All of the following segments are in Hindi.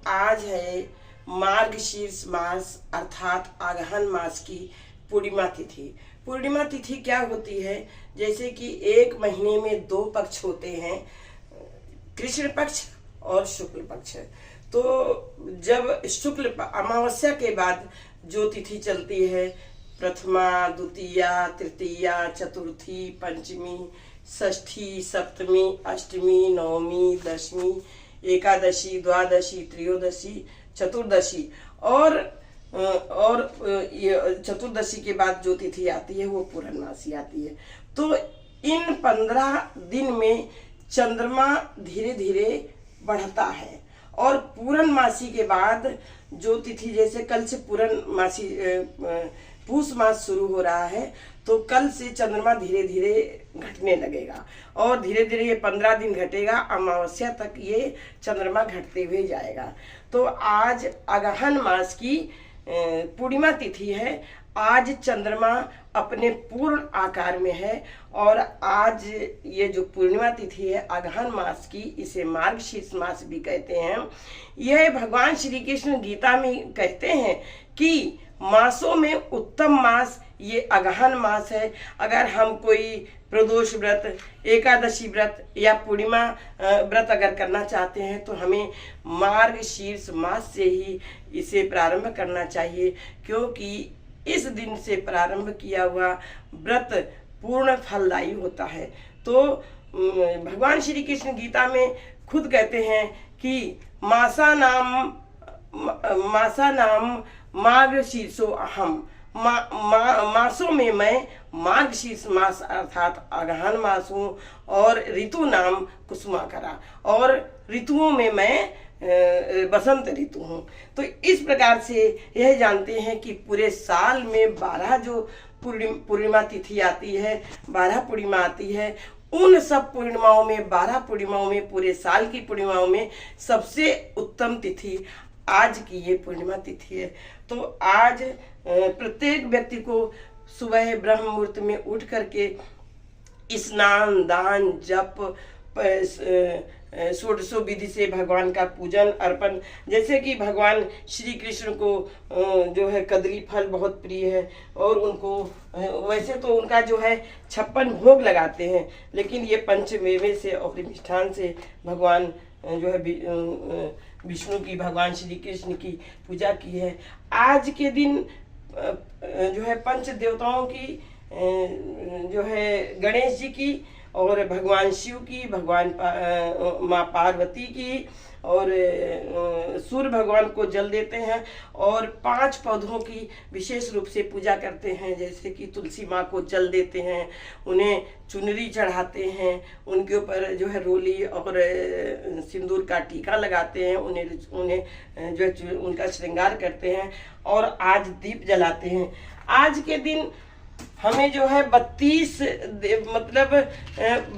आज है मार्गशीर्ष मास अर्थात अगहन मास की पूर्णिमा तिथि। पूर्णिमा तिथि क्या होती है? जैसे कि एक महीने में दो पक्ष होते हैं, कृष्ण पक्ष और शुक्ल पक्ष। तो जब शुक्ल अमावस्या के बाद जो तिथि चलती है, प्रथमा, द्वितीया, तृतीया, चतुर्थी, पंचमी, षष्ठी, सप्तमी, अष्टमी, नवमी, दशमी, एकादशी, द्वादशी, त्रयोदशी, चतुर्दशी और चतुर्दशी के बाद जो तिथि आती है वो पूर्णमासी आती है। तो इन 15 दिन में चंद्रमा धीरे धीरे बढ़ता है और पूर्णमासी के बाद जो तिथि, जैसे कल से पूर्णमासी पूष मास शुरू हो रहा है, तो कल से चंद्रमा धीरे धीरे घटने लगेगा और धीरे धीरे ये 15 दिन घटेगा, अमावस्या तक ये चंद्रमा घटते हुए जाएगा। तो आज अगहन मास की पूर्णिमा तिथि है। आज चंद्रमा अपने पूर्ण आकार में है और आज ये जो पूर्णिमा तिथि है अगहन मास की, इसे मार्गशीर्ष मास भी कहते हैं। यह भगवान श्री कृष्ण गीता में कहते हैं कि मासों में उत्तम मास ये अगहन मास है। अगर हम कोई प्रदोष व्रत, एकादशी व्रत या पूर्णिमा व्रत अगर करना चाहते हैं तो हमें मार्गशीर्ष मास से ही इसे प्रारंभ करना चाहिए, क्योंकि इस दिन से प्रारंभ किया हुआ व्रत पूर्ण फलदायी होता है। तो भगवान श्री कृष्ण गीता में खुद कहते हैं कि मासा नाम मार्गशीर्षो अहम, मासों में मैं मार्गशीर्ष मास अर्थात अगहन मास हूँ और ऋतु नाम कुसुमाकरा, और ऋतुओं में मैं बसंत ऋतु हूँ। तो इस प्रकार से यह जानते हैं कि पूरे साल में 12 जो पूर्णिमा तिथि आती है, 12 पूर्णिमा आती है, उन सब पूर्णिमाओं में, 12 पूर्णिमाओं में, पूरे साल की पूर्णिमाओं में सबसे उत्तम तिथि आज की ये पूर्णिमा तिथि है। तो आज प्रत्येक व्यक्ति को सुबह ब्रह्म मुहूर्त में उठ करके स्नान, दान, जप, षोडशो विधि से भगवान का पूजन अर्पण, जैसे कि भगवान श्री कृष्ण को जो है कदली फल बहुत प्रिय है और उनको वैसे तो उनका जो है 56 भोग लगाते हैं, लेकिन ये पंचमेवे से और मिष्ठान से भगवान जो है विष्णु की, भगवान श्री कृष्ण की पूजा की है। आज के दिन जो है पंच देवताओं की जो है गणेश जी की और भगवान शिव की, भगवान माँ पार्वती की और सूर्य भगवान को जल देते हैं और 5 पौधों की विशेष रूप से पूजा करते हैं। जैसे कि तुलसी माँ को जल देते हैं, उन्हें चुनरी चढ़ाते हैं, उनके ऊपर जो है रोली और सिंदूर का टीका लगाते हैं, उन्हें जो है उनका श्रृंगार करते हैं और आज दीप जलाते हैं। आज के दिन हमें जो है 32 मतलब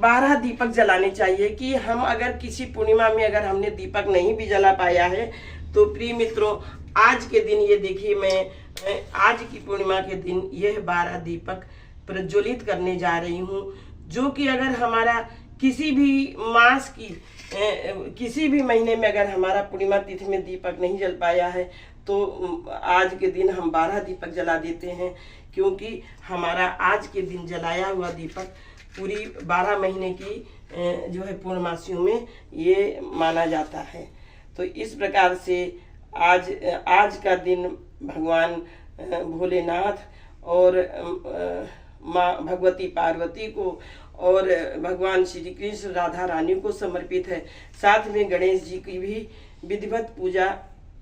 12 दीपक जलाने चाहिए कि हम अगर किसी पूर्णिमा में अगर हमने दीपक नहीं भी जला पाया है तो प्रिय मित्रों, आज के दिन ये देखिए, मैं आज की पूर्णिमा के दिन यह 12 दीपक प्रज्वलित करने जा रही हूँ, जो कि अगर हमारा किसी भी मास की किसी भी महीने में अगर हमारा पूर्णिमा तिथि में दीपक नहीं जल पाया है तो आज के दिन हम 12 दीपक जला देते हैं, क्योंकि हमारा आज के दिन जलाया हुआ दीपक पूरी 12 महीने की जो है पूर्णमासियों में ये माना जाता है। तो इस प्रकार से आज का दिन भगवान भोलेनाथ और माँ भगवती पार्वती को और भगवान श्री कृष्ण राधा रानी को समर्पित है। साथ में गणेश जी की भी विधिवत पूजा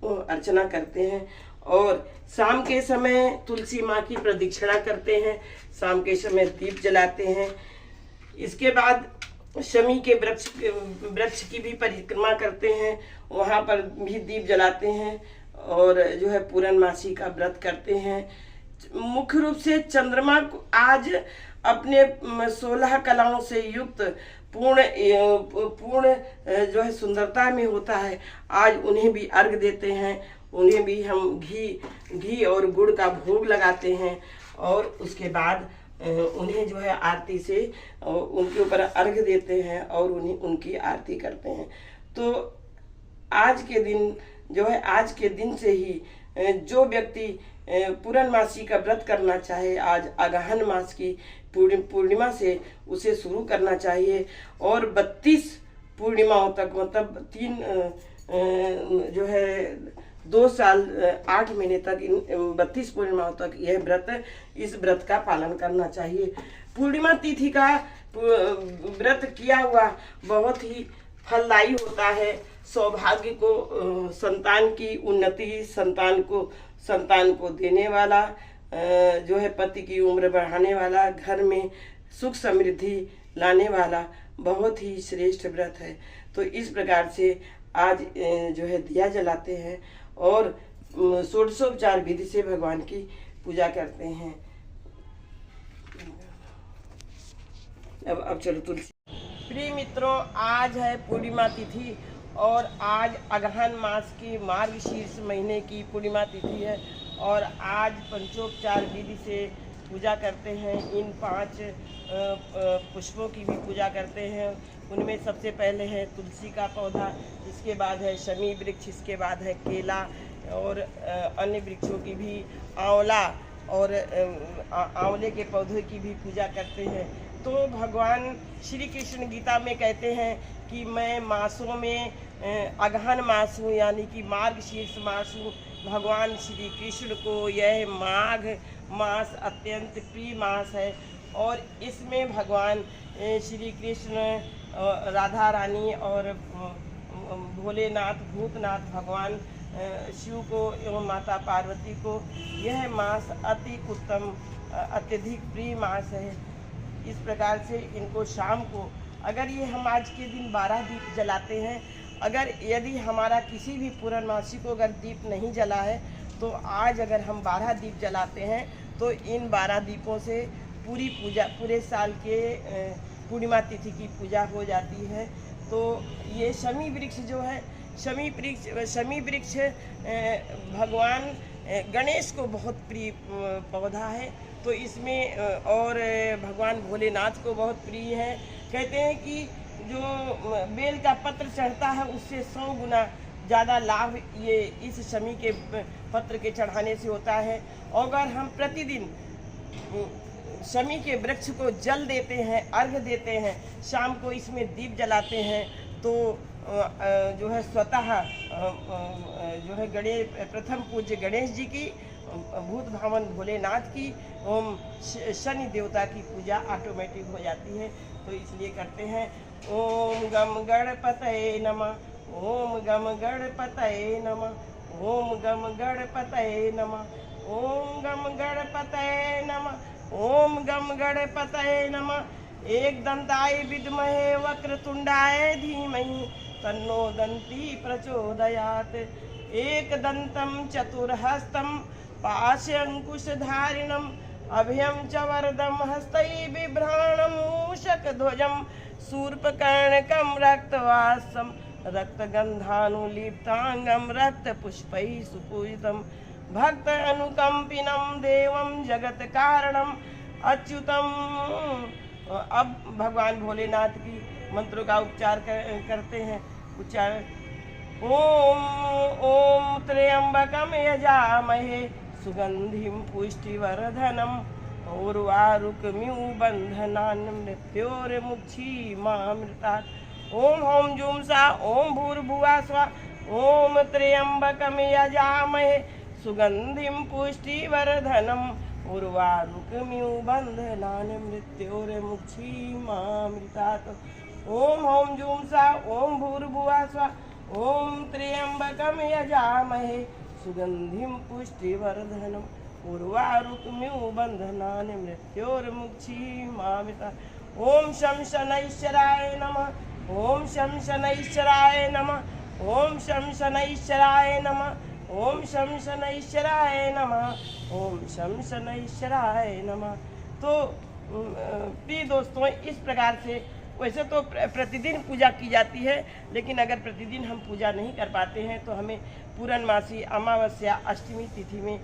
अर्चना करते हैं और शाम के समय तुलसी माँ की प्रदक्षिणा करते हैं, शाम के समय दीप जलाते हैं। इसके बाद शमी के वृक्ष की भी परिक्रमा करते हैं, वहाँ पर भी दीप जलाते हैं और जो है पूर्णमासी का व्रत करते हैं। मुख्य रूप से चंद्रमा को आज अपने 16 कलाओं से युक्त पूर्ण जो है सुंदरता में होता है। आज उन्हें भी अर्घ देते हैं, उन्हें भी हम घी और गुड़ का भोग लगाते हैं और उसके बाद उन्हें जो है आरती से उनके ऊपर अर्घ देते हैं और उनकी आरती करते हैं। तो आज के दिन जो है आज के दिन से ही जो व्यक्ति पूर्णमासी का व्रत करना चाहे, आज अगहन मास की पूर्णिमा से उसे शुरू करना चाहिए और 32 पूर्णिमाओं तक, मतलब 3 जो है 2 साल 8 महीने तक, इन 32 पूर्णिमाओं तक यह इस व्रत का पालन करना चाहिए। पूर्णिमा तिथि का व्रत किया हुआ बहुत ही फलदायी होता है। सौभाग्य को, संतान की उन्नति, संतान को देने वाला, जो है पति की उम्र बढ़ाने वाला, घर में सुख समृद्धि लाने वाला बहुत ही श्रेष्ठ व्रत है। तो इस प्रकार से आज जो है दिया जलाते हैं और षोडशोपचार विधि से भगवान की पूजा करते हैं। अब चलो तुलसी। प्रिय मित्रों, आज है पूर्णिमा तिथि और आज अगहन मास की मार्गशीर्ष महीने की पूर्णिमा तिथि है और आज पंचोपचार विधि से पूजा करते हैं। इन 5 पुष्पों की भी पूजा करते हैं। उनमें सबसे पहले है तुलसी का पौधा, इसके बाद है शमी वृक्ष, इसके बाद है केला और अन्य वृक्षों की भी, आंवला और आंवले के पौधे की भी पूजा करते हैं। तो भगवान श्री कृष्ण गीता में कहते हैं कि मैं मासों में अगहन मास हूँ, यानी कि मार्गशीर्ष मास हूँ। भगवान श्री कृष्ण को यह माघ मास अत्यंत प्रिय मास है और इसमें भगवान श्री कृष्ण, राधा रानी और भोलेनाथ, भूतनाथ भगवान शिव को एवं माता पार्वती को यह मास अति उत्तम, अत्यधिक प्रिय मास है। इस प्रकार से इनको शाम को, अगर ये हम आज के दिन 12 दीप जलाते हैं, अगर यदि हमारा किसी भी पूर्णमासी को अगर दीप नहीं जला है तो आज अगर हम 12 दीप जलाते हैं तो इन 12 दीपों से पूरी पूजा, पूरे साल के पूर्णिमा तिथि की पूजा हो जाती है। तो ये शमी वृक्ष जो है, शमी वृक्ष भगवान गणेश को बहुत प्रिय पौधा है। तो इसमें और भगवान भोलेनाथ को बहुत प्रिय है। कहते हैं कि जो बेल का पत्र चढ़ता है उससे 100 गुना ज़्यादा लाभ ये इस शमी के पत्र के चढ़ाने से होता है। और अगर हम प्रतिदिन शमी के वृक्ष को जल देते हैं, अर्घ देते हैं, शाम को इसमें दीप जलाते हैं, तो जो है स्वतः जो है प्रथम पूज्य गणेश जी की, भूत भावन भोलेनाथ की, ओम शनि देवता की पूजा ऑटोमेटिक हो जाती है। तो इसलिए करते हैं। ओम गम गणपतये नमः, ओम गम गणपतये नमः, ओम गम गणपतये नमः, ओम गम गणपतये नमः, ओम गम गणपतये नमः। एक दंताय विद्महे वक्रतुंडाय धीमहि तन्नो दंती प्रचोदयात्। एक दंतं चतुर्हस्तं पाशंकुशधारिणम् अभयं च वरदं हस्तैः बिभ्राणं मूषकध्वजं शूर्पकर्णकं रक्तवासं रक्तगन्धानुलिप्तांगं रक्तपुष्पैः सुपूजितं भक्त अनुकंपिनं देवं जगत कारणम अच्युतम। अब भगवान भोलेनाथ की मंत्रों का उच्चार करते हैं। उच्चार ओम ओम त्र्यंबकम यजामहे सुगंधिं पुष्टिवर्धनम् उर्वारुकमिव बन्धनान् मृत्योर्मुक्षीमामृतात्। ओम ह्रौं जूं सा ओम भूर्भुवः स्वः ओम त्र्यंबकम यजामहे सुगंधिं पुष्टिवर्धनम् उर्वारुकमिव बन्धनान् मृत्योर्मुक्षीमामृतात्। ओम ह्रौं जूं सा ओम भूर्भुवः स्वः ओम त्र्यंबकम यजामहे सुगंधिं पुष्टिवर्धनम् उर्वारुकमिव बन्धनान् मृत्योर्मुक्षीमामृतात्। ओम शं शनैश्चराय नमः, ओम शं शनैश्चराय नमः, ओम शं शनैश्चराय नमः, ओम शं शनैश्चराय नमः, ओम शं शनैश्चराय नमः। तो प्रिय दोस्तों, इस प्रकार से वैसे तो प्रतिदिन पूजा की जाती है, लेकिन अगर प्रतिदिन हम पूजा नहीं कर पाते हैं तो हमें पूर्णमासी, अमावस्या, अष्टमी तिथि में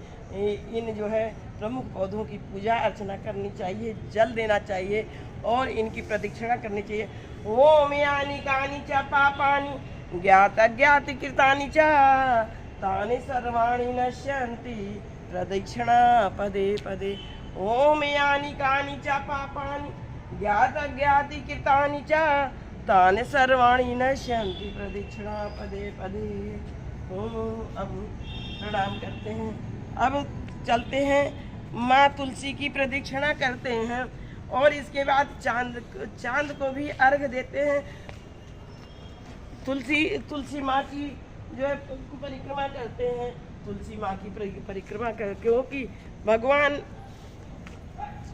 इन जो है प्रमुख पौधों की पूजा अर्चना करनी चाहिए, जल देना चाहिए और इनकी प्रदक्षिणा करनी चाहिए। ओम यानि कानि च पापानि ज्ञात अज्ञात कृतानि च तानि सर्वाणि नश्यन्ति प्रदक्षिणा पदे पदे। ओम यानि कानि च पापानि ज्ञात ज्ञाति कृतानि च तानि सर्वाणि नश्यन्ति प्रदक्षिणा पदे पदे। अब प्रणाम करते हैं। अब चलते हैं, माँ तुलसी की प्रदक्षिणा करते हैं और इसके बाद चांद को भी अर्घ देते हैं। तुलसी माँ की जो है परिक्रमा करते हैं। तुलसी माँ की परिक्रमा कर, क्योंकि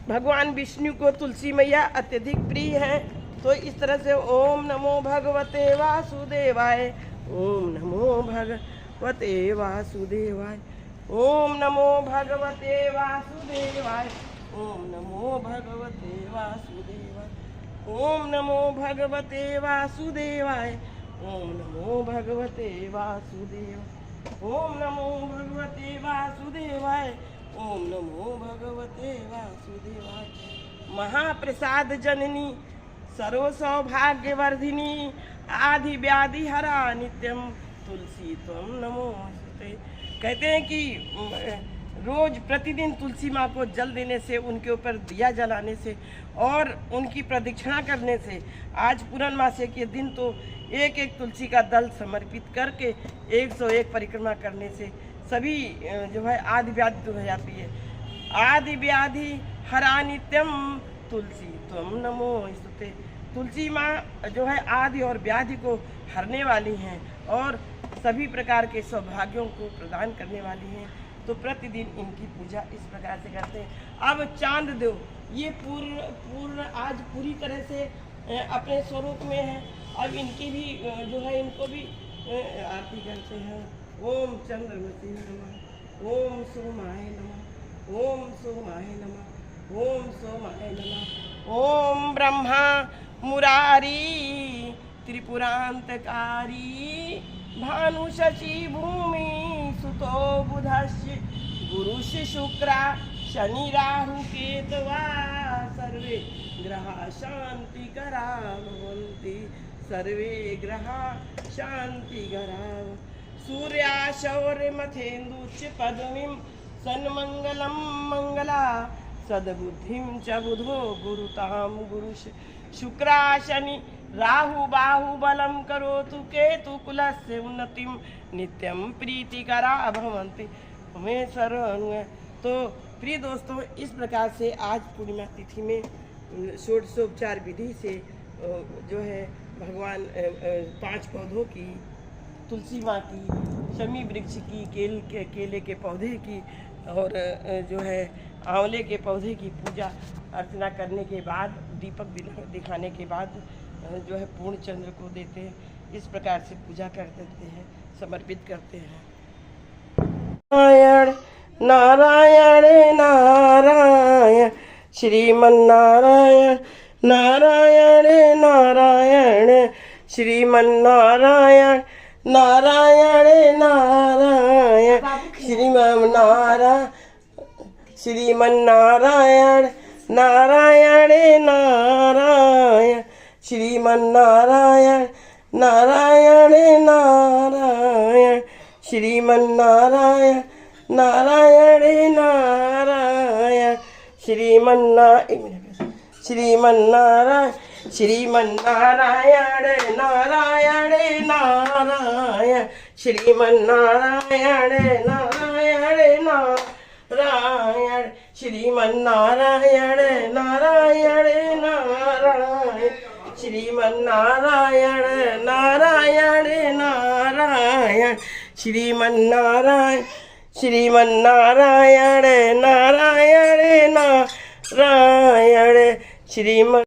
भगवान विष्णु को तुलसी मैया अत्यधिक प्रिय है। तो इस तरह से ओम नमो भगवते वासुदेवाय, ओम नमो भगवते वासुदेवाय, ओम नमो भगवते वासुदेवाय, ओम नमो भगवते वासुदेवाय, ओम नमो भगवते वासुदेवाय, ओम नमो भगवते वासुदेवाय, ओम नमो भगवते वासुदेवाय, ओम नमो भगवते वासुदेवाय। महाप्रसाद जननी सर्व सौभाग्यवर्धिनी आदि व्याधि हरा नित्यम तुलसी त्वं नमोस्तुते। कहते हैं कि रोज प्रतिदिन तुलसी माँ को जल देने से, उनके ऊपर दिया जलाने से और उनकी प्रदक्षिणा करने से, आज पूर्णमासी के दिन तो एक एक तुलसी का दल समर्पित करके 101 परिक्रमा करने से सभी जो है आदि व्याधि दूर हो जाती है। आदि व्याधि हरा नित्यम तुलसी त्वं नमोस्तुते। तुलसी माँ जो है आदि और व्याधि को हरने वाली हैं और सभी प्रकार के सौभाग्यों को प्रदान करने वाली हैं। तो प्रतिदिन इनकी पूजा इस प्रकार से करते हैं। अब चांद देव ये पूर्ण आज पूरी तरह से अपने स्वरूप में है। अब इनकी भी जो है इनको भी आरती करते हैं। ओम चंद्रमते नमः, ओम सोमाय नमः, ओम सोमाय नमः, ओम सोमाय नमः। ओम ब्रह्मा मुरारी त्रिपुरांतकारी भानु शशि भूमि सुतो बुधस्य गुरुश्च शुक्रा शनि राहु केतवा सर्वे ग्रहा शांतिकरा भवन्ति, सर्वे ग्रहा शांतिकरा। सूर्याशौर्य मथेन्दुच्च पद्मिं सन्मंगलं मंगला सद्बुद्धिं च बुधो गुरुतां गुरुश शुक्रा शनि राहु बाहु बलम करोतु केतु कुलस्य उन्नतिम नित्यम प्रीतिकरा भवन्ति में शरण। तो प्रिय दोस्तों, इस प्रकार से आज पूर्णिमा तिथि में षोडशोपचार विधि से जो है भगवान 5 पौधों की, तुलसी माँ की, शमी वृक्ष की, केले के पौधे की और जो है आंवले के पौधे की पूजा अर्चना करने के बाद, दीपक दिखाने के बाद जो है पूर्ण चंद्र को देते हैं। इस प्रकार से पूजा कर देते हैं, समर्पित करते हैं। नारायण नारायण नारायण श्रीमन्नारायण, नारायण नारायण श्रीमन्नारायण, नारायण नारायण श्रीमन्नारायण, श्रीमन्नारायण नारायण नारायण श्रीमन्नारायण, नारायण नारायण श्रीमन्नारायण, नारायण नारायण श्रीमन्नारायण, श्रीमन्नारायण श्रीमन्नारायण नारायण नारायण श्रीमन्नारायण, नारायण नारायण श्रीमन्नारायण, नारायण नारायण श्रीमन्नारायण, नारायण नारायण श्रीमन्नारायण, श्रीमन्नारायण नारायण नारायण श्रीमन्